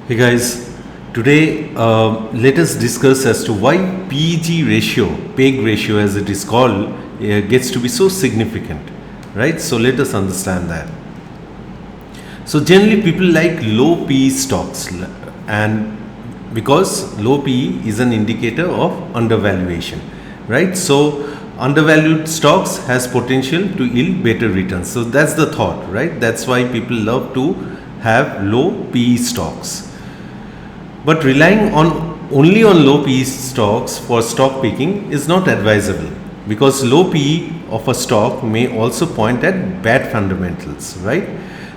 Hey guys, today let us discuss as to why PEG ratio, PEG ratio as it is called, gets to be so significant, right? So let us understand that. So generally people like low PE stocks, and because low PE is an indicator of undervaluation, right? So undervalued stocks has potential to yield better returns. So that's the thought, right? That's why people love to have low PE stocks. But relying only on low PE stocks for stock picking is not advisable, because low PE of a stock may also point at bad fundamentals, right?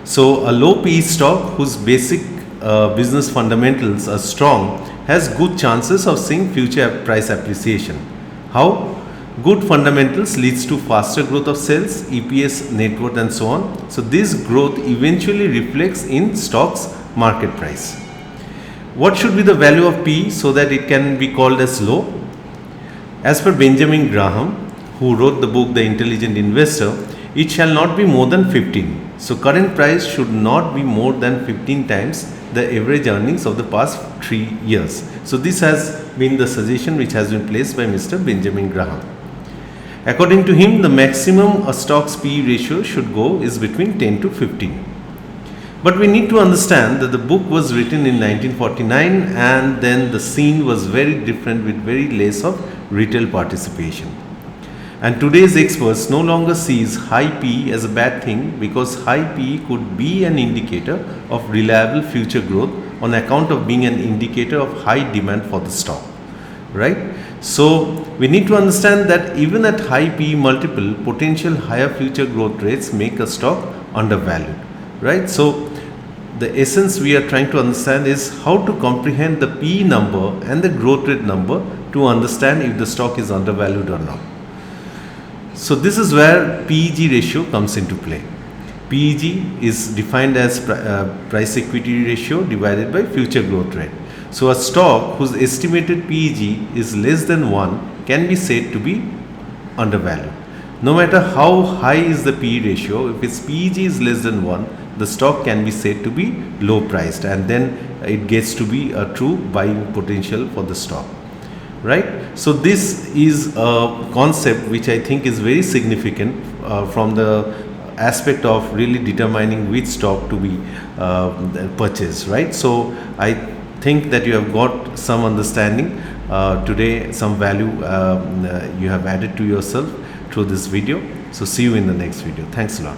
So a low PE stock whose basic business fundamentals are strong has good chances of seeing future price appreciation. How? Good fundamentals leads to faster growth of sales, EPS, net worth and so on. So this growth eventually reflects in stock's market price. What should be the value of P so that it can be called as low? As per Benjamin Graham, who wrote the book The Intelligent Investor, it shall not be more than 15. So current price should not be more than 15 times the average earnings of the past 3 years. So this has been the suggestion which has been placed by Mr. Benjamin Graham. According to him, the maximum a stock's P ratio should go is between 10 to 15. But we need to understand that the book was written in 1949 and then the scene was very different with very less of retail participation. And today's experts no longer sees high PE as a bad thing, because high PE could be an indicator of reliable future growth on account of being an indicator of high demand for the stock, right? So we need to understand that even at high PE multiple, potential higher future growth rates make a stock undervalued, right? So the essence we are trying to understand is how to comprehend the PE number and the growth rate number to understand if the stock is undervalued or not. So this is where PEG ratio comes into play. PEG is defined as price equity ratio divided by future growth rate. So a stock whose estimated PEG is less than 1 can be said to be undervalued. No matter how high is the PE ratio, if its PEG is less than 1, the stock can be said to be low priced, and then it gets to be a true buying potential for the stock, right? So this is a concept which I think is very significant from the aspect of really determining which stock to be purchased, right? So I think that you have got some understanding today, some value you have added to yourself through this video. So see you in the next video. Thanks a lot.